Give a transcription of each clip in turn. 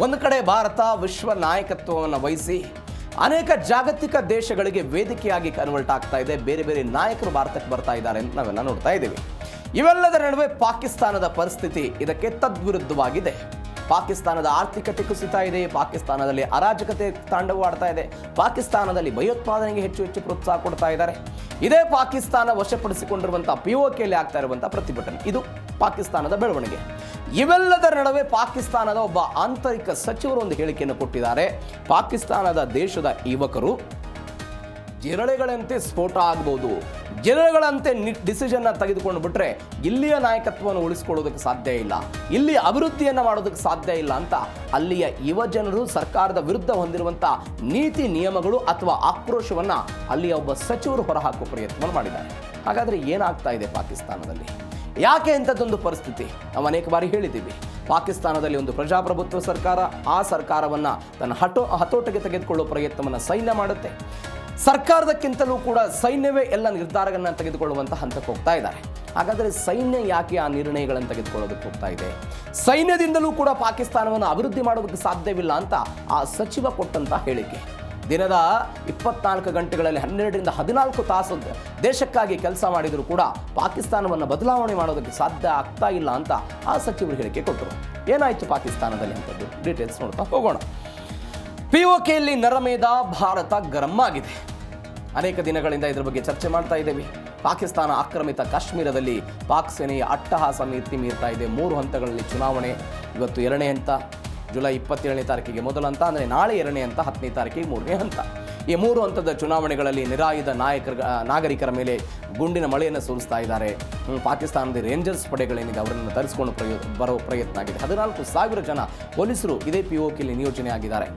ಒಂದು ಕಡೆ ಭಾರತ ವಿಶ್ವ ನಾಯಕತ್ವವನ್ನು ವಹಿಸಿ ಅನೇಕ ಜಾಗತಿಕ ದೇಶಗಳಿಗೆ ವೇದಿಕೆಯಾಗಿ ಕನ್ವರ್ಟ್ ಆಗ್ತಾ ಇದೆ. ಬೇರೆ ಬೇರೆ ನಾಯಕರು ಭಾರತಕ್ಕೆ ಬರ್ತಾ ಇದ್ದಾರೆ ಅಂತ ನಾವೆಲ್ಲ ನೋಡ್ತಾ ಇದ್ದೀವಿ. ಇವೆಲ್ಲದರ ನಡುವೆ ಪಾಕಿಸ್ತಾನದ ಪರಿಸ್ಥಿತಿ ಇದಕ್ಕೆ ತದ್ವಿರುದ್ಧವಾಗಿದೆ. ಪಾಕಿಸ್ತಾನದ ಆರ್ಥಿಕತೆ ಕುಸಿತಾ ಇದೆ. ಪಾಕಿಸ್ತಾನದಲ್ಲಿ ಅರಾಜಕತೆ ತಾಂಡವವಾಡ್ತಾ ಇದೆ. ಪಾಕಿಸ್ತಾನದಲ್ಲಿ ಭಯೋತ್ಪಾದನೆಗೆ ಹೆಚ್ಚು ಹೆಚ್ಚು ಪ್ರೋತ್ಸಾಹ ಕೊಡ್ತಾ ಇದ್ದಾರೆ. ಇದೇ ಪಾಕಿಸ್ತಾನ ವಶಪಡಿಸಿಕೊಂಡಿರುವಂಥ POKಯಲ್ಲಿ ಆಗ್ತಾ ಇರುವಂಥ ಪ್ರತಿಭಟನೆ, ಇದು ಪಾಕಿಸ್ತಾನದ ಬೆಳವಣಿಗೆ. ಇವೆಲ್ಲದರ ನಡುವೆ ಪಾಕಿಸ್ತಾನದ ಒಬ್ಬ ಆಂತರಿಕ ಸಚಿವರು ಒಂದು ಹೇಳಿಕೆಯನ್ನು ಕೊಟ್ಟಿದ್ದಾರೆ. ಪಾಕಿಸ್ತಾನದ ದೇಶದ ಯುವಕರು ಜಿರಳೆಗಳಂತೆ ಸ್ಫೋಟ ಆಗ್ಬೋದು, ಜಿರಳೆಗಳಂತೆ ಡಿಸಿಷನ್ನ ತೆಗೆದುಕೊಂಡು ಬಿಟ್ರೆ ಇಲ್ಲಿಯ ನಾಯಕತ್ವವನ್ನು ಉಳಿಸ್ಕೊಳ್ಳೋದಕ್ಕೆ ಸಾಧ್ಯ ಇಲ್ಲ, ಇಲ್ಲಿ ಅಭಿವೃದ್ಧಿಯನ್ನು ಮಾಡೋದಕ್ಕೆ ಸಾಧ್ಯ ಇಲ್ಲ ಅಂತ ಅಲ್ಲಿಯ ಯುವ ಜನರು ಸರ್ಕಾರದ ವಿರುದ್ಧ ಹೊಂದಿರುವಂಥ ನೀತಿ ನಿಯಮಗಳು ಅಥವಾ ಆಕ್ರೋಶವನ್ನು ಅಲ್ಲಿಯ ಒಬ್ಬ ಸಚಿವರು ಹೊರಹಾಕುವ ಪ್ರಯತ್ನ ಮಾಡಿದ್ದಾರೆ. ಹಾಗಾದರೆ ಏನಾಗ್ತಾ ಇದೆ ಪಾಕಿಸ್ತಾನದಲ್ಲಿ? ಯಾಕೆ ಇಂಥದ್ದೊಂದು ಪರಿಸ್ಥಿತಿ? ನಾವು ಅನೇಕ ಬಾರಿ ಹೇಳಿದ್ದೀವಿ, ಪಾಕಿಸ್ತಾನದಲ್ಲಿ ಒಂದು ಪ್ರಜಾಪ್ರಭುತ್ವ ಸರ್ಕಾರ, ಆ ಸರ್ಕಾರವನ್ನು ತನ್ನ ಹತೋಟಿಗೆ ತೆಗೆದುಕೊಳ್ಳುವ ಪ್ರಯತ್ನವನ್ನು ಸೈನ್ಯ ಮಾಡುತ್ತೆ. ಸರ್ಕಾರದಕ್ಕಿಂತಲೂ ಕೂಡ ಸೈನ್ಯವೇ ಎಲ್ಲ ನಿರ್ಧಾರಗಳನ್ನು ತೆಗೆದುಕೊಳ್ಳುವಂಥ ಹಂತಕ್ಕೆ ಹೋಗ್ತಾ ಇದ್ದಾರೆ. ಹಾಗಾದರೆ ಸೈನ್ಯ ಯಾಕೆ ಆ ನಿರ್ಣಯಗಳನ್ನು ತೆಗೆದುಕೊಳ್ಳೋದಕ್ಕೆ ಹೋಗ್ತಾ ಇದೆ? ಸೈನ್ಯದಿಂದಲೂ ಕೂಡ ಪಾಕಿಸ್ತಾನವನ್ನು ಅಭಿವೃದ್ಧಿ ಮಾಡೋದಕ್ಕೆ ಸಾಧ್ಯವಿಲ್ಲ ಅಂತ ಆ ಸಚಿವ ಕೊಟ್ಟಂಥ ಹೇಳಿಕೆ. ದಿನದ 24 ಗಂಟೆಗಳಲ್ಲಿ 12ರಿಂದ 14 ತಾಸು ದೇಶಕ್ಕಾಗಿ ಕೆಲಸ ಮಾಡಿದರೂ ಕೂಡ ಪಾಕಿಸ್ತಾನವನ್ನು ಬದಲಾವಣೆ ಮಾಡೋದಕ್ಕೆ ಸಾಧ್ಯ ಆಗ್ತಾ ಇಲ್ಲ ಅಂತ ಆ ಸಚಿವರು ಹೇಳಿಕೆ ಕೊಟ್ಟರು. ಏನಾಯಿತು ಪಾಕಿಸ್ತಾನದಲ್ಲಿ ಅಂತದ್ದು ಡೀಟೇಲ್ಸ್ ನೋಡ್ತಾ ಹೋಗೋಣ. POKಯಲ್ಲಿ ನರಮೇಧ, ಭಾರತ ಗರಂ ಆಗಿದೆ. ಅನೇಕ ದಿನಗಳಿಂದ ಇದರ ಬಗ್ಗೆ ಚರ್ಚೆ ಮಾಡ್ತಾ ಇದ್ದೇವೆ. ಪಾಕಿಸ್ತಾನ ಆಕ್ರಮಿತ ಕಾಶ್ಮೀರದಲ್ಲಿ ಪಾಕ್ ಸೇನೆಯ ಅಟ್ಟಹಾಸ ಮೀರ್ತಾ ಇದೆ. 3 ಹಂತಗಳಲ್ಲಿ ಚುನಾವಣೆ. ಇವತ್ತು 2ನೇ ಹಂತ, ಜುಲೈ 27ನೇ ತಾರೀಕಿಗೆ ಮೊದಲ ಹಂತ, ಅಂದರೆ ನಾಳೆ 2ನೇ ಹಂತ, 10ನೇ ತಾರೀಕಿಗೆ 3ನೇ ಹಂತ. ಈ 3 ಹಂತದ ಚುನಾವಣೆಗಳಲ್ಲಿ ನಿರಾಯುಧ ನಾಗರಿಕರ ಮೇಲೆ ಗುಂಡಿನ ಮಳೆಯನ್ನು ಸುರಿಸ್ತಾ ಇದ್ದಾರೆ. ಪಾಕಿಸ್ತಾನದ ರೇಂಜರ್ಸ್ ಪಡೆಗಳೇನಿದೆ ಅವರನ್ನು ತರಿಸಿಕೊಂಡು ಬರೋ ಪ್ರಯತ್ನ ಆಗಿದೆ. 14,000 ಜನ ಪೊಲೀಸರು ಇದೇ POKಯಲ್ಲಿ ನಿಯೋಜನೆ ಆಗಿದ್ದಾರೆ.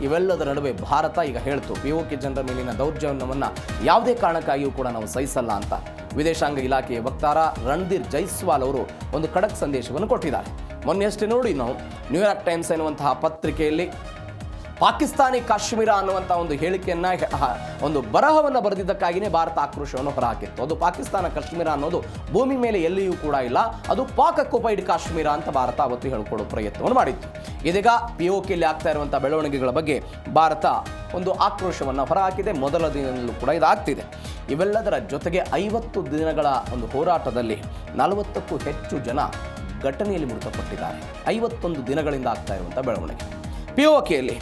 ಇವೆಲ್ಲದರ ನಡುವೆ ಭಾರತ ಈಗ ಹೇಳ್ತು, POK ಜನರ ಮೇಲಿನ ದೌರ್ಜನ್ಯವನ್ನು ಯಾವುದೇ ಕಾರಣಕ್ಕಾಗಿಯೂ ಕೂಡ ನಾವು ಸಹಿಸಲ್ಲ ಅಂತ ವಿದೇಶಾಂಗ ಇಲಾಖೆಯ ವಕ್ತಾರ ರಣಧೀರ್ ಜೈಸ್ವಾಲ್ ಅವರು ಒಂದು ಖಡಕ್ ಸಂದೇಶವನ್ನು ಕೊಟ್ಟಿದ್ದಾರೆ. ಮೊನ್ನೆಯಷ್ಟೇ ನೋಡಿ ನಾವು ನ್ಯೂಯಾರ್ಕ್ ಟೈಮ್ಸ್ ಎನ್ನುವಂತಹ ಪತ್ರಿಕೆಯಲ್ಲಿ ಪಾಕಿಸ್ತಾನಿ ಕಾಶ್ಮೀರ ಅನ್ನುವಂಥ ಒಂದು ಹೇಳಿಕೆಯನ್ನು, ಒಂದು ಬರಹವನ್ನು ಬರೆದಿದ್ದಕ್ಕಾಗಿಯೇ ಭಾರತ ಆಕ್ರೋಶವನ್ನು ಹೊರಹಾಕಿತ್ತು. ಅದು ಪಾಕಿಸ್ತಾನ ಕಾಶ್ಮೀರ ಅನ್ನೋದು ಭೂಮಿ ಮೇಲೆ ಎಲ್ಲಿಯೂ ಕೂಡ ಇಲ್ಲ, ಅದು ಪಾಕ್ ಆಕ್ಯುಪೈಡ್ ಕಾಶ್ಮೀರ ಅಂತ ಭಾರತ ಅವತ್ತು ಹೇಳಿಕೊಡೋ ಪ್ರಯತ್ನವನ್ನು ಮಾಡಿತ್ತು. ಇದೀಗ POKಯಲ್ಲಿ ಆಗ್ತಾ ಇರುವಂಥ ಬೆಳವಣಿಗೆಗಳ ಬಗ್ಗೆ ಭಾರತ ಒಂದು ಆಕ್ರೋಶವನ್ನು ಹೊರಹಾಕಿದೆ. ಮೊದಲ ದಿನದಲ್ಲೂ ಕೂಡ ಇದಾಗ್ತಿದೆ. ಇವೆಲ್ಲದರ ಜೊತೆಗೆ 50 ದಿನಗಳ ಒಂದು ಹೋರಾಟದಲ್ಲಿ 40ಕ್ಕೂ ಹೆಚ್ಚು ಜನ ಘಟನೆಯಲ್ಲಿ ಮೃತಪಟ್ಟಿದ್ದಾರೆ. 51 ದಿನಗಳಿಂದ ಆಗ್ತಾ ಇರುವಂಥ ಬೆಳವಣಿಗೆ. POKಯಲ್ಲಿ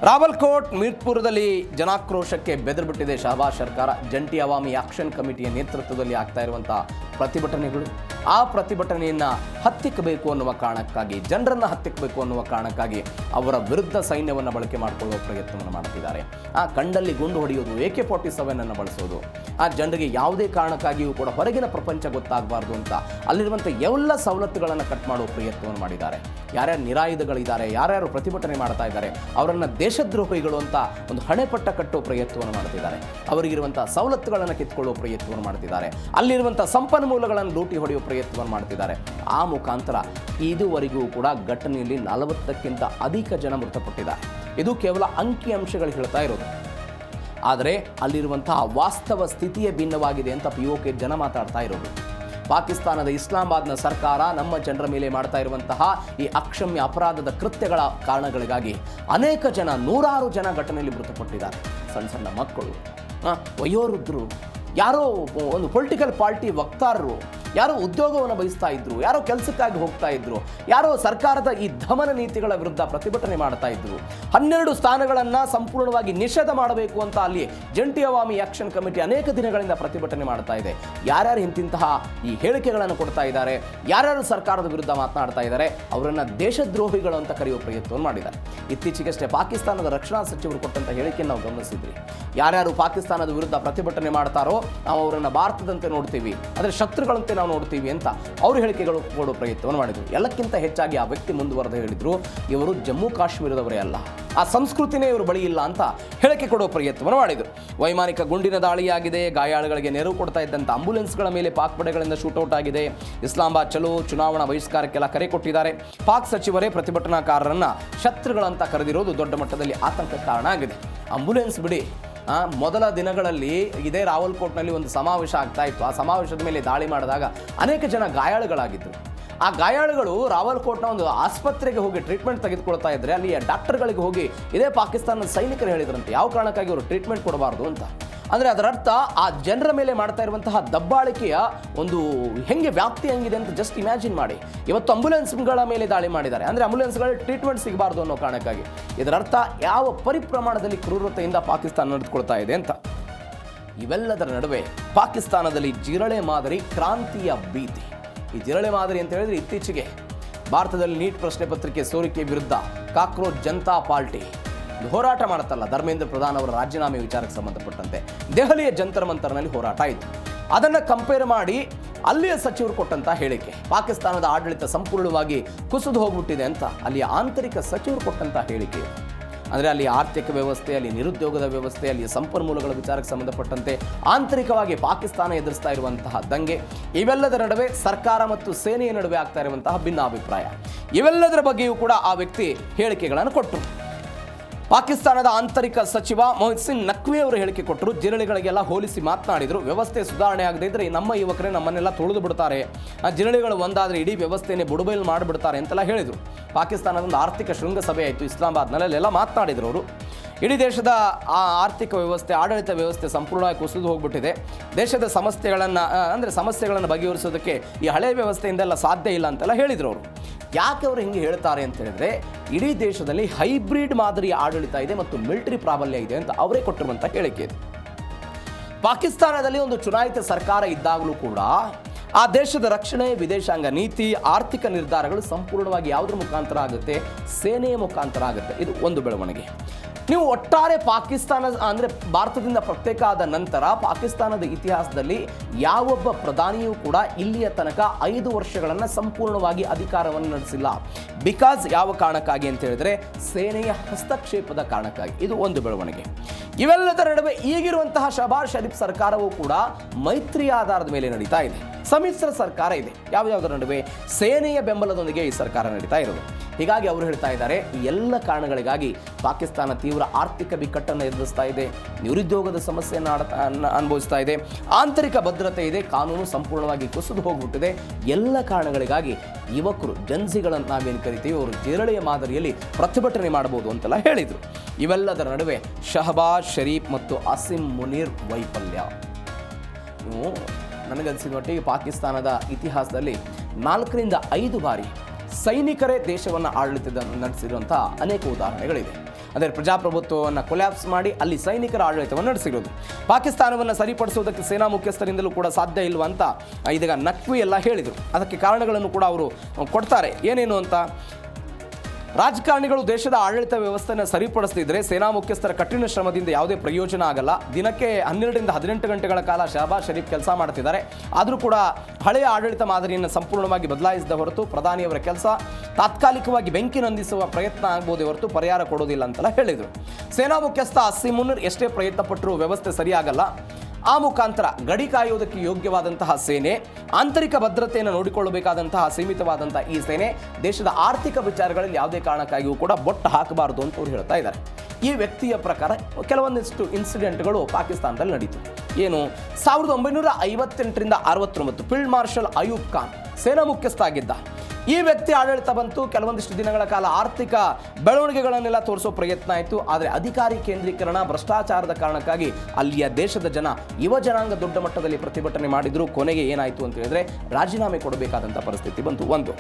ರಾವಲ್ಕೋಟ್, ಮೀರ್ಪುರದಲ್ಲಿ ಜನಾಕ್ರೋಶಕ್ಕೆ ಬೆದರಿಬಿಟ್ಟಿದೆ ಶಹಬಾಜ್ ಸರ್ಕಾರ. ಜಂಟಿ ಅವಾಮಿ ಆಕ್ಷನ್ ಕಮಿಟಿಯ ನೇತೃತ್ವದಲ್ಲಿ ಆಗ್ತಾ ಇರುವಂಥ ಪ್ರತಿಭಟನೆಗಳು, ಆ ಪ್ರತಿಭಟನೆಯನ್ನು ಹತ್ತಿಕ್ಕಬೇಕು ಅನ್ನುವ ಕಾರಣಕ್ಕಾಗಿ, ಜನರನ್ನು ಹತ್ತಿಕ್ಕಬೇಕು ಅನ್ನುವ ಕಾರಣಕ್ಕಾಗಿ ಅವರ ವಿರುದ್ಧ ಸೈನ್ಯವನ್ನು ಬಳಕೆ ಮಾಡಿಕೊಳ್ಳುವ ಪ್ರಯತ್ನವನ್ನು ಮಾಡುತ್ತಿದ್ದಾರೆ. ಆ ಕಂಡಲ್ಲಿ ಗುಂಡು ಹೊಡೆಯೋದು, AK-47 ಬಳಸೋದು, ಆ ಜನರಿಗೆ ಯಾವುದೇ ಕಾರಣಕ್ಕಾಗಿಯೂ ಕೂಡ ಹೊರಗಿನ ಪ್ರಪಂಚ ಗೊತ್ತಾಗಬಾರ್ದು ಅಂತ ಅಲ್ಲಿರುವಂಥ ಎಲ್ಲ ಸವಲತ್ತುಗಳನ್ನು ಕಟ್ ಮಾಡುವ ಪ್ರಯತ್ನವನ್ನು ಮಾಡಿದ್ದಾರೆ. ಯಾರ್ಯಾರು ನಿರಾಯುಧಗಳಿದ್ದಾರೆ, ಯಾರ್ಯಾರು ಪ್ರತಿಭಟನೆ ಮಾಡ್ತಾ ಇದ್ದಾರೆ, ಅವರನ್ನು ದೇಶದ್ರೋಹಿಗಳು ಅಂತ ಒಂದು ಹಣೆಪಟ್ಟ ಕಟ್ಟುವ ಪ್ರಯತ್ನವನ್ನು ಮಾಡ್ತಿದ್ದಾರೆ. ಅವರಿಗಿರುವಂಥ ಸವಲತ್ತುಗಳನ್ನು ಕಿತ್ಕೊಳ್ಳುವ ಪ್ರಯತ್ನವನ್ನು ಮಾಡ್ತಿದ್ದಾರೆ. ಅಲ್ಲಿರುವಂಥ ಸಂಪನ್ಮೂಲಗಳನ್ನು ಲೂಟಿ ಹೊಡೆಯುವ ಪ್ರಯತ್ನವನ್ನು ಮಾಡ್ತಿದ್ದಾರೆ. ಆ ಮುಖಾಂತರ ಇದುವರೆಗೂ ಕೂಡ ಘಟನೆಯಲ್ಲಿ 40ಕ್ಕಿಂತ ಅಧಿಕ ಜನ ಮೃತಪಟ್ಟಿದ್ದಾರೆ. ಇದು ಕೇವಲ ಅಂಕಿಅಂಶಗಳು ಹೇಳ್ತಾ ಇರೋದು. ಆದರೆ ಅಲ್ಲಿರುವಂತಹ ವಾಸ್ತವ ಸ್ಥಿತಿಯೇ ಭಿನ್ನವಾಗಿದೆ ಅಂತ POK ಜನ ಮಾತಾಡ್ತಾ ಇರೋದು. ಪಾಕಿಸ್ತಾನದ ಇಸ್ಲಾಮಾಬಾದ್ನ ಸರ್ಕಾರ ನಮ್ಮ ಜನರ ಮೇಲೆ ಮಾಡ್ತಾ ಇರುವಂತಹ ಈ ಅಕ್ಷಮ್ಯ ಅಪರಾಧದ ಕೃತ್ಯಗಳ ಕಾರಣಗಳಿಗಾಗಿ ಅನೇಕ ಜನ, 100 ಜನ ಘಟನೆಯಲ್ಲಿ ಮೃತಪಟ್ಟಿದ್ದಾರೆ. ಸಣ್ಣ ಸಣ್ಣ ಮಕ್ಕಳು, ವಯೋವೃದ್ಧರು, ಯಾರೋ ಒಂದು ಪೊಲಿಟಿಕಲ್ ಪಾರ್ಟಿ ವಕ್ತಾರರು, ಯಾರೋ ಉದ್ಯೋಗವನ್ನು ಬಯಸ್ತಾ ಇದ್ರು, ಯಾರೋ ಕೆಲಸಕ್ಕಾಗಿ ಹೋಗ್ತಾ ಇದ್ರು, ಯಾರೋ ಸರ್ಕಾರದ ಈ ದಮನ ನೀತಿಗಳ ವಿರುದ್ಧ ಪ್ರತಿಭಟನೆ ಮಾಡ್ತಾ ಇದ್ರು. 12 ಸ್ಥಾನಗಳನ್ನು ಸಂಪೂರ್ಣವಾಗಿ ನಿಷೇಧ ಮಾಡಬೇಕು ಅಂತ ಅಲ್ಲಿ ಜಂಟಿ ಅವಾಮಿ ಆಕ್ಷನ್ ಕಮಿಟಿ ಅನೇಕ ದಿನಗಳಿಂದ ಪ್ರತಿಭಟನೆ ಮಾಡ್ತಾ ಇದೆ. ಯಾರ್ಯಾರು ಇಂತಿಂತಹ ಈ ಹೇಳಿಕೆಗಳನ್ನು ಕೊಡ್ತಾ ಇದ್ದಾರೆ, ಯಾರ್ಯಾರು ಸರ್ಕಾರದ ವಿರುದ್ಧ ಮಾತನಾಡ್ತಾ ಇದ್ದಾರೆ, ಅವರನ್ನು ದೇಶದ್ರೋಹಿಗಳು ಅಂತ ಕರೆಯುವ ಪ್ರಯತ್ನವನ್ನು ಮಾಡಿದ್ದಾರೆ. ಇತ್ತೀಚೆಗಷ್ಟೇ ಪಾಕಿಸ್ತಾನದ ರಕ್ಷಣಾ ಸಚಿವರು ಕೊಟ್ಟಂಥ ಹೇಳಿಕೆಯನ್ನು ನಾವು ಗಮನಿಸಿದ್ರಿ. ಯಾರ್ಯಾರು ಪಾಕಿಸ್ತಾನದ ವಿರುದ್ಧ ಪ್ರತಿಭಟನೆ ಮಾಡ್ತಾರೋ ನಾವು ಅವರನ್ನು ಭಾರತದಂತೆ ನೋಡ್ತೀವಿ, ಆದರೆ ಶತ್ರುಗಳಂತೆ ನಾವು ನೋಡ್ತೀವಿ ಅಂತ ಅವರು ಹೇಳಿಕೆಗಳು ಕೊಡೋ ಪ್ರಯತ್ನವನ್ನು ಮಾಡಿದರು. ಎಲ್ಲಕ್ಕಿಂತ ಹೆಚ್ಚಾಗಿ ಆ ವ್ಯಕ್ತಿ ಮುಂದುವರೆದು ಹೇಳಿದರು, ಇವರು ಜಮ್ಮು ಕಾಶ್ಮೀರದವರೇ ಅಲ್ಲ, ಆ ಸಂಸ್ಕೃತಿನೇ ಇವರು ಬಳಿ ಇಲ್ಲ ಅಂತ ಹೇಳಿಕೆ ಕೊಡೋ ಪ್ರಯತ್ನವನ್ನು ಮಾಡಿದರು. ವೈಮಾನಿಕ ಗುಂಡಿನ ದಾಳಿಯಾಗಿದೆ. ಗಾಯಾಳುಗಳಿಗೆ ನೆರವು ಕೊಡ್ತಾ ಇದ್ದಂಥ ಆಂಬ್ಯುಲೆನ್ಸ್ಗಳ ಮೇಲೆ ಪಾಕ್ ಪಡೆಗಳಿಂದ ಶೂಟೌಟ್ ಆಗಿದೆ. ಇಸ್ಲಾಮಾಬಾದ್ ಚಲೋ ಚುನಾವಣಾ ಬಹಿಷ್ಕಾರಕ್ಕೆಲ್ಲ ಕರೆ ಕೊಟ್ಟಿದ್ದಾರೆ. ಪಾಕ್ ಸಚಿವರೇ ಪ್ರತಿಭಟನಾಕಾರರನ್ನು ಶತ್ರುಗಳಂತ ಕರೆದಿರೋದು ದೊಡ್ಡ ಮಟ್ಟದಲ್ಲಿ ಆತಂಕಕ್ಕೆ ಕಾರಣ ಆಗಿದೆ. ಆಂಬ್ಯುಲೆನ್ಸ್ ಬಿಡಿ, ಮೊದಲ ದಿನಗಳಲ್ಲಿ ಇದೇ ರಾವಲ್ಕೋಟ್ನಲ್ಲಿ ಒಂದು ಸಮಾವೇಶ ಆಗ್ತಾ ಇತ್ತು. ಆ ಸಮಾವೇಶದ ಮೇಲೆ ದಾಳಿ ಮಾಡಿದಾಗ ಅನೇಕ ಜನ ಗಾಯಾಳುಗಳಾಗಿದ್ದರು. ಆ ಗಾಯಾಳುಗಳು ರಾವಲ್ಕೋಟ್ನ ಒಂದು ಆಸ್ಪತ್ರೆಗೆ ಹೋಗಿ ಟ್ರೀಟ್ಮೆಂಟ್ ತೆಗೆದುಕೊಳ್ತಾ ಇದ್ರೆ ಅಲ್ಲಿಯ ಡಾಕ್ಟರ್ಗಳಿಗೆ ಹೋಗಿ ಇದೇ ಪಾಕಿಸ್ತಾನದ ಸೈನಿಕರು ಹೇಳಿದ್ರಂತೆ ಯಾವ ಕಾರಣಕ್ಕಾಗಿ ಅವರು ಟ್ರೀಟ್ಮೆಂಟ್ ಕೊಡಬಾರ್ದು ಅಂತ. ಅಂದರೆ ಅದರರ್ಥ ಆ ಜನರ ಮೇಲೆ ಮಾಡ್ತಾ ಇರುವಂತಹ ದಬ್ಬಾಳಿಕೆಯ ಒಂದು ಹೆಂಗೆ ವ್ಯಾಪ್ತಿ ಹೆಂಗಿದೆ ಅಂತ ಜಸ್ಟ್ ಇಮ್ಯಾಜಿನ್ ಮಾಡಿ. ಇವತ್ತು ಆಂಬ್ಯುಲೆನ್ಸ್ಗಳ ಮೇಲೆ ದಾಳಿ ಮಾಡಿದ್ದಾರೆ, ಅಂದರೆ ಆಂಬ್ಯುಲೆನ್ಸ್ಗಳ ಟ್ರೀಟ್ಮೆಂಟ್ ಸಿಗಬಾರ್ದು ಅನ್ನೋ ಕಾರಣಕ್ಕಾಗಿ. ಇದರರ್ಥ ಯಾವ ಪರಿಪ್ರಮಾಣದಲ್ಲಿ ಕ್ರೂರತೆಯಿಂದ ಪಾಕಿಸ್ತಾನ ನಡೆದುಕೊಳ್ತಾ ಇದೆ ಅಂತ. ಇವೆಲ್ಲದರ ನಡುವೆ ಪಾಕಿಸ್ತಾನದಲ್ಲಿ ಜಿರಳೆ ಮಾದರಿ ಕ್ರಾಂತಿಯ ಭೀತಿ. ಈ ಜಿರಳೆ ಮಾದರಿ ಅಂತ ಹೇಳಿದ್ರೆ ಇತ್ತೀಚೆಗೆ ಭಾರತದಲ್ಲಿ ನೀಟ್ ಪ್ರಶ್ನೆ ಪತ್ರಿಕೆ ಸೋರಿಕೆ ವಿರುದ್ಧ ಕಾಕ್ರೋಚ್ ಜನತಾ ಪಾರ್ಟಿ ಹೋರಾಟ ಮಾಡುತ್ತಲ್ಲ, ಧರ್ಮೇಂದ್ರ ಪ್ರಧಾನ್ ಅವರ ರಾಜೀನಾಮೆ ವಿಚಾರಕ್ಕೆ ಸಂಬಂಧಪಟ್ಟಂತೆ ದೆಹಲಿಯ ಜಂತರ್ ಮಂತರ್ನಲ್ಲಿ ಹೋರಾಟ ಆಯಿತು. ಅದನ್ನು ಕಂಪೇರ್ ಮಾಡಿ ಅಲ್ಲಿಯ ಸಚಿವರು ಕೊಟ್ಟಂತ ಹೇಳಿಕೆ, ಪಾಕಿಸ್ತಾನದ ಆಡಳಿತ ಸಂಪೂರ್ಣವಾಗಿ ಕುಸಿದು ಹೋಗ್ಬಿಟ್ಟಿದೆ ಅಂತ ಅಲ್ಲಿಯ ಆಂತರಿಕ ಸಚಿವರು ಕೊಟ್ಟಂತ ಹೇಳಿಕೆ. ಅಂದರೆ ಅಲ್ಲಿ ಆರ್ಥಿಕ ವ್ಯವಸ್ಥೆ, ಅಲ್ಲಿ ನಿರುದ್ಯೋಗದ ವ್ಯವಸ್ಥೆ, ಅಲ್ಲಿಯ ಸಂಪನ್ಮೂಲಗಳ ವಿಚಾರಕ್ಕೆ ಸಂಬಂಧಪಟ್ಟಂತೆ ಆಂತರಿಕವಾಗಿ ಪಾಕಿಸ್ತಾನ ಎದುರಿಸ್ತಾ ಇರುವಂತಹ ದಂಗೆ, ಇವೆಲ್ಲದರ ನಡುವೆ ಸರ್ಕಾರ ಮತ್ತು ಸೇನೆಯ ನಡುವೆ ಆಗ್ತಾ ಇರುವಂತಹ ಭಿನ್ನಾಭಿಪ್ರಾಯ, ಇವೆಲ್ಲದರ ಬಗ್ಗೆಯೂ ಕೂಡ ಆ ವ್ಯಕ್ತಿ ಹೇಳಿಕೆಗಳನ್ನು ಕೊಟ್ಟರು. ಪಾಕಿಸ್ತಾನದ ಆಂತರಿಕ ಸಚಿವ ಮೊಹಸಿನ್ ನಖ್ವಿ ಅವರು ಹೇಳಿಕೆ ಕೊಟ್ಟರು. ಜಿರಳೆಗಳಿಗೆಲ್ಲ ಹೋಲಿಸಿ ಮಾತನಾಡಿದರು. ವ್ಯವಸ್ಥೆ ಸುಧಾರಣೆ ಆಗದೇ ಇದ್ರೆ ನಮ್ಮ ಯುವಕರೇ ನಮ್ಮನ್ನೆಲ್ಲ ತುಳಿದು ಬಿಡ್ತಾರೆ, ಆ ಜಿರಳೆಗಳು ಒಂದಾದರೆ ಇಡೀ ವ್ಯವಸ್ಥೆಯನ್ನೇ ಬುಡಬೈಲು ಮಾಡಿಬಿಡ್ತಾರೆ ಅಂತೆಲ್ಲ ಹೇಳಿದರು. ಪಾಕಿಸ್ತಾನದ ಒಂದು ಆರ್ಥಿಕ ಶೃಂಗಸಭೆ ಆಯಿತು ಇಸ್ಲಾಮಾಬಾದ್ನಲ್ಲಿ, ಎಲ್ಲ ಮಾತನಾಡಿದರು ಅವರು. ಇಡೀ ದೇಶದ ಆ ಆರ್ಥಿಕ ವ್ಯವಸ್ಥೆ, ಆಡಳಿತ ವ್ಯವಸ್ಥೆ ಸಂಪೂರ್ಣವಾಗಿ ಕುಸಿದು ಹೋಗ್ಬಿಟ್ಟಿದೆ. ದೇಶದ ಸಮಸ್ಯೆಗಳನ್ನು ಬಗೆಹರಿಸೋದಕ್ಕೆ ಈ ಹಳೆಯ ವ್ಯವಸ್ಥೆಯಿಂದೆಲ್ಲ ಸಾಧ್ಯ ಇಲ್ಲ ಅಂತೆಲ್ಲ ಹೇಳಿದರು ಅವರು. ಯಾಕೆ ಅವರು ಹಿಂಗೆ ಹೇಳ್ತಾರೆ ಅಂತ ಹೇಳಿದ್ರೆ, ಇಡೀ ದೇಶದಲ್ಲಿ ಹೈಬ್ರಿಡ್ ಮಾದರಿಯ ಆಡಳಿತ ಇದೆ ಮತ್ತು ಮಿಲಿಟರಿ ಪ್ರಾಬಲ್ಯ ಇದೆ ಅಂತ ಅವರೇ ಕೊಟ್ಟಿರುವಂಥ ಹೇಳಿಕೆ ಇದೆ. ಪಾಕಿಸ್ತಾನದಲ್ಲಿ ಒಂದು ಚುನಾಯಿತ ಸರ್ಕಾರ ಇದ್ದಾಗಲೂ ಕೂಡ ಆ ದೇಶದ ರಕ್ಷಣೆ, ವಿದೇಶಾಂಗ ನೀತಿ, ಆರ್ಥಿಕ ನಿರ್ಧಾರಗಳು ಸಂಪೂರ್ಣವಾಗಿ ಯಾವುದ್ರ ಮುಖಾಂತರ ಆಗುತ್ತೆ? ಸೇನೆಯ ಮುಖಾಂತರ ಆಗುತ್ತೆ. ಇದು ಒಂದು ಬೆಳವಣಿಗೆ. ನೀವು ಒಟ್ಟಾರೆ ಪಾಕಿಸ್ತಾನ ಅಂದರೆ ಭಾರತದಿಂದ ಪ್ರತ್ಯೇಕ ಆದ ನಂತರ ಪಾಕಿಸ್ತಾನದ ಇತಿಹಾಸದಲ್ಲಿ ಯಾವೊಬ್ಬ ಪ್ರಧಾನಿಯೂ ಕೂಡ ಇಲ್ಲಿಯ ತನಕ 5 ವರ್ಷಗಳನ್ನು ಸಂಪೂರ್ಣವಾಗಿ ಅಧಿಕಾರವನ್ನು ನಡೆಸಿಲ್ಲ. ಬಿಕಾಸ್ ಯಾವ ಕಾರಣಕ್ಕಾಗಿ ಅಂತ ಹೇಳಿದ್ರೆ ಸೇನೆಯ ಹಸ್ತಕ್ಷೇಪದ ಕಾರಣಕ್ಕಾಗಿ. ಇದು ಒಂದು ಬೆಳವಣಿಗೆ. ಇವೆಲ್ಲದರ ನಡುವೆ ಈಗಿರುವಂತಹ ಶಹಬಾಜ್ ಶರೀಫ್ ಸರ್ಕಾರವೂ ಕೂಡ ಮೈತ್ರಿ ಆಧಾರದ ಮೇಲೆ ನಡೀತಾ ಇದೆ. ಸಮ್ಮಿಶ್ರ ಸರ್ಕಾರ ಇದೆ. ಯಾವುದರ ನಡುವೆ? ಸೇನೆಯ ಬೆಂಬಲದೊಂದಿಗೆ ಈ ಸರ್ಕಾರ ನಡೀತಾ ಇರೋದು. ಹೀಗಾಗಿ ಅವರು ಹೇಳ್ತಾ ಇದ್ದಾರೆ, ಈ ಎಲ್ಲ ಕಾರಣಗಳಿಗಾಗಿ ಪಾಕಿಸ್ತಾನ ತೀವ್ರ ಆರ್ಥಿಕ ಬಿಕ್ಕಟ್ಟನ್ನು ಎದುರಿಸ್ತಾ ಇದೆ, ನಿರುದ್ಯೋಗದ ಸಮಸ್ಯೆಯನ್ನು ಅನುಭವಿಸ್ತಾ ಇದೆ, ಆಂತರಿಕ ಭದ್ರತೆ ಇದೆ, ಕಾನೂನು ಸಂಪೂರ್ಣವಾಗಿ ಕುಸಿದು ಹೋಗ್ಬಿಟ್ಟಿದೆ. ಎಲ್ಲ ಕಾರಣಗಳಿಗಾಗಿ ಯುವಕರು, ಜನ್ಸಿಗಳನ್ನು ನಾವೇನು ಕರಿತೀವಿ, ಅವರು ಜಿರಳೆಯ ಮಾದರಿಯಲ್ಲಿ ಪ್ರತಿಭಟನೆ ಮಾಡಬಹುದು ಅಂತೆಲ್ಲ ಹೇಳಿದರು. ಇವೆಲ್ಲದರ ನಡುವೆ ಶಹಬಾಜ್ ಶರೀಫ್ ಮತ್ತು ಅಸಿಂ ಮುನೀರ್ ವೈಫಲ್ಯ. ನೀವು ನನಗನ್ಸಿದ ಮಟ್ಟಿಗೆ ಪಾಕಿಸ್ತಾನದ ಇತಿಹಾಸದಲ್ಲಿ 4 ರಿಂದ 5 ಬಾರಿ ಸೈನಿಕರೇ ದೇಶವನ್ನು ಆಡಳಿತ ನಡೆಸಿರುವಂಥ ಅನೇಕ ಉದಾಹರಣೆಗಳಿದೆ. ಅಂದರೆ ಪ್ರಜಾಪ್ರಭುತ್ವವನ್ನು ಕೊಲ್ಯಾಪ್ಸ್ ಮಾಡಿ ಅಲ್ಲಿ ಸೈನಿಕರ ಆಡಳಿತವನ್ನು ನಡೆಸಿರೋದು. ಪಾಕಿಸ್ತಾನವನ್ನು ಸರಿಪಡಿಸೋದಕ್ಕೆ ಸೇನಾ ಮುಖ್ಯಸ್ಥರಿಂದಲೂ ಕೂಡ ಸಾಧ್ಯ ಇಲ್ವಂತ ಇದೀಗ ನಖ್ವಿ ಎಲ್ಲ ಹೇಳಿದರು. ಅದಕ್ಕೆ ಕಾರಣಗಳನ್ನು ಕೂಡ ಅವರು ಕೊಡ್ತಾರೆ. ಏನೇನು ಅಂತ, ರಾಜಕಾರಣಿಗಳು ದೇಶದ ಆಡಳಿತ ವ್ಯವಸ್ಥೆಯನ್ನು ಸರಿಪಡಿಸ್ತಿದ್ರೆ ಸೇನಾ ಮುಖ್ಯಸ್ಥರ ಕಠಿಣ ಶ್ರಮದಿಂದ ಯಾವುದೇ ಪ್ರಯೋಜನ ಆಗಲ್ಲ. ದಿನಕ್ಕೆ 12 ರಿಂದ 18 ಗಂಟೆಗಳ ಕಾಲ ಶಹಬಾಜ್ ಶರೀಫ್ ಕೆಲಸ ಮಾಡ್ತಿದ್ದಾರೆ. ಆದರೂ ಕೂಡ ಹಳೆಯ ಆಡಳಿತ ಮಾದರಿಯನ್ನು ಸಂಪೂರ್ಣವಾಗಿ ಬದಲಾಯಿಸಿದ ಹೊರತು ಪ್ರಧಾನಿಯವರ ಕೆಲಸ ತಾತ್ಕಾಲಿಕವಾಗಿ ಬೆಂಕಿ ನಂದಿಸುವ ಪ್ರಯತ್ನ ಆಗ್ಬೋದೇ ಹೊರತು ಪರಿಹಾರ ಕೊಡೋದಿಲ್ಲ ಅಂತೆಲ್ಲ ಹೇಳಿದರು. ಸೇನಾ ಮುಖ್ಯಸ್ಥ ಅಸಿಂ ಮುನೀರ್ ಎಷ್ಟೇ ಪ್ರಯತ್ನ ಪಟ್ಟರೂ ವ್ಯವಸ್ಥೆ ಸರಿಯಾಗಲ್ಲ. ಆ ಮುಖಾಂತರ ಗಡಿ ಕಾಯುವುದಕ್ಕೆ ಯೋಗ್ಯವಾದಂತಹ ಸೇನೆ, ಆಂತರಿಕ ಭದ್ರತೆಯನ್ನು ನೋಡಿಕೊಳ್ಳಬೇಕಾದಂತಹ ಸೀಮಿತವಾದಂತಹ ಈ ಸೇನೆ ದೇಶದ ಆರ್ಥಿಕ ವಿಚಾರಗಳಲ್ಲಿ ಯಾವುದೇ ಕಾರಣಕ್ಕಾಗಿಯೂ ಕೂಡ ಬೊಟ್ಟು ಹಾಕಬಾರದು ಅಂತ ಅವರು ಹೇಳ್ತಾ ಇದ್ದಾರೆ. ಈ ವ್ಯಕ್ತಿಯ ಪ್ರಕಾರ ಕೆಲವೊಂದಿಷ್ಟು ಇನ್ಸಿಡೆಂಟ್ಗಳು ಪಾಕಿಸ್ತಾನದಲ್ಲಿ ನಡೀತು. ಏನು, 1958 ರಿಂದ 69 ಫೀಲ್ಡ್ ಮಾರ್ಷಲ್ ಅಯೂಬ್ ಖಾನ್ ಸೇನಾ ಮುಖ್ಯಸ್ಥ ಆಗಿದ್ದ. ಈ ವ್ಯಕ್ತಿ ಆಡಳಿತ ಬಂತು. ಕೆಲವೊಂದಿಷ್ಟು ದಿನಗಳ ಕಾಲ ಆರ್ಥಿಕ ಬೆಳವಣಿಗೆಗಳನ್ನೆಲ್ಲ ತೋರಿಸೋ ಪ್ರಯತ್ನ ಆಯಿತು. ಆದರೆ ಅಧಿಕಾರಿ ಕೇಂದ್ರೀಕರಣ, ಭ್ರಷ್ಟಾಚಾರದ ಕಾರಣಕ್ಕಾಗಿ ಅಲ್ಲಿಯ ದೇಶದ ಜನ, ಯುವ ಜನಾಂಗ ದೊಡ್ಡ ಮಟ್ಟದಲ್ಲಿ ಪ್ರತಿಭಟನೆ ಮಾಡಿದ್ರು. ಕೊನೆಗೆ ಏನಾಯಿತು ಅಂತ ಹೇಳಿದ್ರೆ ರಾಜೀನಾಮೆ ಕೊಡಬೇಕಾದಂಥ ಪರಿಸ್ಥಿತಿ ಬಂತು. ಒಂದು,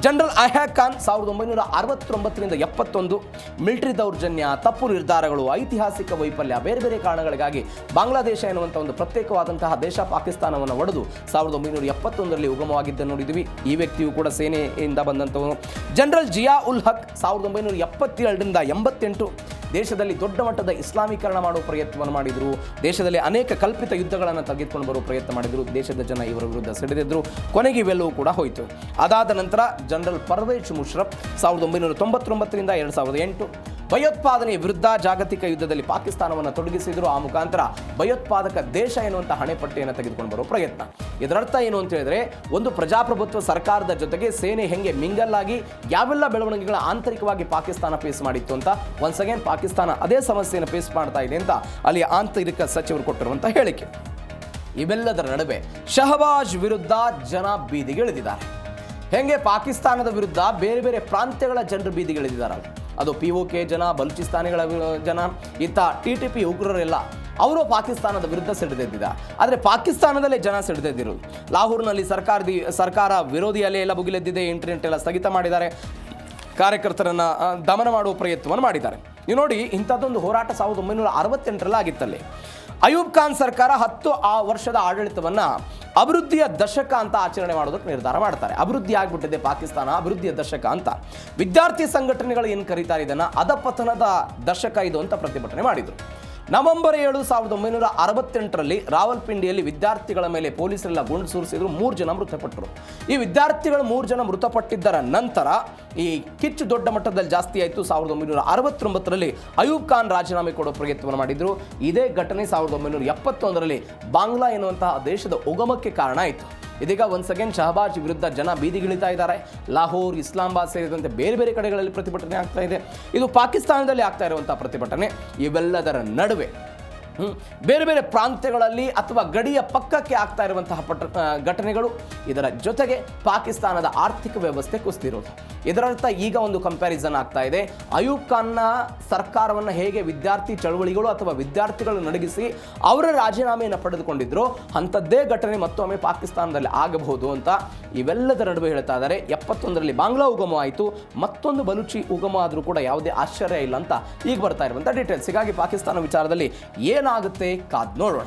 ಜನರಲ್ ಅಯಾಜ್ ಖಾನ್ 1969 ರಿಂದ 71 ಮಿಲಿಟರಿ ದೌರ್ಜನ್ಯ, ತಪ್ಪು ನಿರ್ಧಾರಗಳು, ಐತಿಹಾಸಿಕ ವೈಫಲ್ಯ, ಬೇರೆ ಬೇರೆ ಕಾರಣಗಳಿಗಾಗಿ ಬಾಂಗ್ಲಾದೇಶ ಎನ್ನುವಂಥ ಒಂದು ಪ್ರತ್ಯೇಕವಾದಂತಹ ದೇಶ ಪಾಕಿಸ್ತಾನವನ್ನು ಒಡೆದು 1971ರಲ್ಲಿ ಉಗಮವಾಗಿದ್ದ ನೋಡಿದ್ವಿ. ಈ ವ್ಯಕ್ತಿಯು ಕೂಡ ಸೇನೆ ಇಂದ ಬಂದಂಥವನು. ಜನರಲ್ ಜಿಯಾ ಉಲ್ ಹಕ್ 1977 ರಿಂದ 88 ದೇಶದಲ್ಲಿ ದೊಡ್ಡ ಮಟ್ಟದ ಇಸ್ಲಾಮೀಕರಣ ಮಾಡುವ ಪ್ರಯತ್ನವನ್ನು ಮಾಡಿದರು. ದೇಶದಲ್ಲಿ ಅನೇಕ ಕಲ್ಪಿತ ಯುದ್ಧಗಳನ್ನು ತೆಗೆದುಕೊಂಡು ಬರುವ ಪ್ರಯತ್ನ ಮಾಡಿದರು. ದೇಶದ ಜನ ಇವರ ವಿರುದ್ಧ ಸಿಡಿದಿದ್ದರು. ಕೊನೆಗೆ ಇವೆಲ್ಲವೂ ಕೂಡ ಹೋಯಿತು. ಅದಾದ ನಂತರ ಜನರಲ್ ಪರ್ವೇಜ್ ಮುಷರಫ್ 1999 ರಿಂದ 2008 ಭಯೋತ್ಪಾದನೆಯ ವಿರುದ್ಧ ಜಾಗತಿಕ ಯುದ್ಧದಲ್ಲಿ ಪಾಕಿಸ್ತಾನವನ್ನು ತೊಡಗಿಸಿದರು. ಆ ಮುಖಾಂತರ ಭಯೋತ್ಪಾದಕ ದೇಶ ಎನ್ನುವಂಥ ಹಣೆಪಟ್ಟಿಯನ್ನು ತೆಗೆದುಕೊಂಡು ಬರುವ ಪ್ರಯತ್ನ. ಇದರರ್ಥ ಏನು ಅಂತ ಹೇಳಿದ್ರೆ, ಒಂದು ಪ್ರಜಾಪ್ರಭುತ್ವ ಸರ್ಕಾರದ ಜೊತೆಗೆ ಸೇನೆ ಹೆಂಗೆ ಮಿಂಗಲ್ ಆಗಿ ಯಾವೆಲ್ಲ ಬೆಳವಣಿಗೆಗಳ ಆಂತರಿಕವಾಗಿ ಪಾಕಿಸ್ತಾನ ಫೇಸ್ ಮಾಡಿತ್ತು ಅಂತ ಒನ್ಸ್ ಅಗೇನ್ ಪಾಕಿಸ್ತಾನ ಅದೇ ಸಮಸ್ಯೆಯನ್ನು ಫೇಸ್ ಮಾಡ್ತಾ ಇದೆ ಅಂತ ಅಲ್ಲಿ ಆಂತರಿಕ ಸಚಿವರು ಕೊಟ್ಟಿರುವಂಥ ಹೇಳಿಕೆ. ಇವೆಲ್ಲದರ ನಡುವೆ ಶಹಬಾಜ್ ವಿರುದ್ಧ ಜನ ಬೀದಿಗಿಳಿದಿದ್ದಾರೆ. ಹೆಂಗೆ ಪಾಕಿಸ್ತಾನದ ವಿರುದ್ಧ ಬೇರೆ ಬೇರೆ ಪ್ರಾಂತ್ಯಗಳ ಜನರು ಬೀದಿಗಿಳಿದಿದ್ದಾರಲ್ಲ, ಅದು POK ಜನ, ಬಲೂಚಿಸ್ತಾನಿಗಳ ಜನ, ಇತ್ತ TTP ಉಗ್ರರೆಲ್ಲ ಅವರು ಪಾಕಿಸ್ತಾನದ ವಿರುದ್ಧ ಸಿಡಿದೆದ್ದಿದ್ದಾರೆ. ಆದರೆ ಪಾಕಿಸ್ತಾನದಲ್ಲೇ ಜನ ಸಿಡಿದೆದ್ದಿರೋದು. ಲಾಹೋರ್ನಲ್ಲಿ ಸರ್ಕಾರ ವಿರೋಧಿ ಅಲೆ ಎಲ್ಲ ಭುಗಿಲೆದ್ದಿದೆ. ಇಂಟರ್ನೆಟ್ ಎಲ್ಲ ಸ್ಥಗಿತ ಮಾಡಿದ್ದಾರೆ. ಕಾರ್ಯಕರ್ತರನ್ನು ದಮನ ಮಾಡುವ ಪ್ರಯತ್ನವನ್ನು ಮಾಡಿದ್ದಾರೆ. ನೀವು ನೋಡಿ, ಇಂಥದ್ದೊಂದು ಹೋರಾಟ 1968ರಲ್ಲಿ ಆಗಿತ್ತಲ್ಲಿ. ಅಯೂಬ್ ಖಾನ್ ಸರ್ಕಾರ 10 ವರ್ಷದ ಆಡಳಿತವನ್ನು ಅಭಿವೃದ್ಧಿಯ ದಶಕ ಅಂತ ಆಚರಣೆ ಮಾಡೋದಕ್ಕೆ ನಿರ್ಧಾರ ಮಾಡ್ತಾರೆ. ಅಭಿವೃದ್ಧಿ ಆಗಿಬಿಟ್ಟಿದೆ ಪಾಕಿಸ್ತಾನ, ಅಭಿವೃದ್ಧಿಯ ದಶಕ ಅಂತ. ವಿದ್ಯಾರ್ಥಿ ಸಂಘಟನೆಗಳು ಏನು ಕರೀತಾರೆ ಇದನ್ನು, ಅಧಪತನದ ದಶಕ ಇದು ಅಂತ ಪ್ರತಿಭಟನೆ ಮಾಡಿದರು. ನವೆಂಬರ್ 7, 1968ರಲ್ಲಿ ರಾವಲ್ಪಿಂಡಿಯಲ್ಲಿ ವಿದ್ಯಾರ್ಥಿಗಳ ಮೇಲೆ ಪೊಲೀಸರೆಲ್ಲ ಗುಂಡು ಸುರಿಸಿದ್ರು. 3 ಜನ ಮೃತಪಟ್ಟರು. ಈ ವಿದ್ಯಾರ್ಥಿಗಳು 3 ಜನ ಮೃತಪಟ್ಟಿದ್ದರ ನಂತರ ಈ ಕಿಚ್ಚು ದೊಡ್ಡ ಮಟ್ಟದಲ್ಲಿ ಜಾಸ್ತಿ ಆಯಿತು. 1969ರಲ್ಲಿ ಅಯೂಬ್ ಖಾನ್ ರಾಜೀನಾಮೆ ಕೊಡೋ ಪ್ರಯತ್ನವನ್ನು ಮಾಡಿದ್ರು. ಇದೇ ಘಟನೆ 1971ರಲ್ಲಿ ಬಾಂಗ್ಲಾ ಎನ್ನುವಂತಹ ದೇಶದ ಉಗಮಕ್ಕೆ ಕಾರಣ ಆಯಿತು. ಇದೀಗ ಒನ್ಸ್ ಅಗೇನ್ ಶಹಬಾಜ್ ವಿರುದ್ಧ ಜನ ಬೀದಿಗಿಳಿತಾ ಇದ್ದಾರೆ. ಲಾಹೋರ್, ಇಸ್ಲಾಮಾಬಾದ್ ಸೇರಿದಂತೆ ಬೇರೆ ಬೇರೆ ಕಡೆಗಳಲ್ಲಿ ಪ್ರತಿಭಟನೆ ಆಗ್ತಾ ಇದೆ. ಇದು ಪಾಕಿಸ್ತಾನದಲ್ಲಿ ಆಗ್ತಾ ಇರುವಂಥ ಪ್ರತಿಭಟನೆ. ಇವೆಲ್ಲದರ ನಡುವೆ ಬೇರೆ ಬೇರೆ ಪ್ರಾಂತ್ಯಗಳಲ್ಲಿ ಅಥವಾ ಗಡಿಯ ಪಕ್ಕಕ್ಕೆ ಆಗ್ತಾ ಇರುವಂತಹ ಘಟನೆಗಳು, ಇದರ ಜೊತೆಗೆ ಪಾಕಿಸ್ತಾನದ ಆರ್ಥಿಕ ವ್ಯವಸ್ಥೆ ಕುಸಿದಿರೋದು. ಇದರರ್ಥ ಈಗ ಒಂದು ಕಂಪ್ಯಾರಿಸನ್ ಆಗ್ತಾ ಇದೆ. ಅಯೂಬ್ ಖಾನ್ನ ಸರ್ಕಾರವನ್ನು ಹೇಗೆ ವಿದ್ಯಾರ್ಥಿ ಚಳವಳಿಗಳು ಅಥವಾ ವಿದ್ಯಾರ್ಥಿಗಳು ನಡಗಿಸಿ ಅವರ ರಾಜೀನಾಮೆಯನ್ನು ಪಡೆದುಕೊಂಡಿದ್ರು, ಅಂಥದ್ದೇ ಘಟನೆ ಮತ್ತೊಮ್ಮೆ ಪಾಕಿಸ್ತಾನದಲ್ಲಿ ಆಗಬಹುದು ಅಂತ ಇವೆಲ್ಲದರ ನಡುವೆ ಹೇಳ್ತಾ ಇದ್ದಾರೆ. 71ರಲ್ಲಿ ಬಾಂಗ್ಲಾ ಉಗಮ ಆಯಿತು, ಮತ್ತೊಂದು ಬಲೂಚಿ ಉಗಮ ಆದರೂ ಕೂಡ ಯಾವುದೇ ಆಶ್ಚರ್ಯ ಇಲ್ಲ ಅಂತ ಈಗ ಬರ್ತಾ ಇರುವಂಥ ಡೀಟೇಲ್ಸ್. ಹೀಗಾಗಿ ಪಾಕಿಸ್ತಾನ ವಿಚಾರದಲ್ಲಿ ಏನಾಗುತ್ತೆ ಕಾದ್ ನೋಡೋಣ.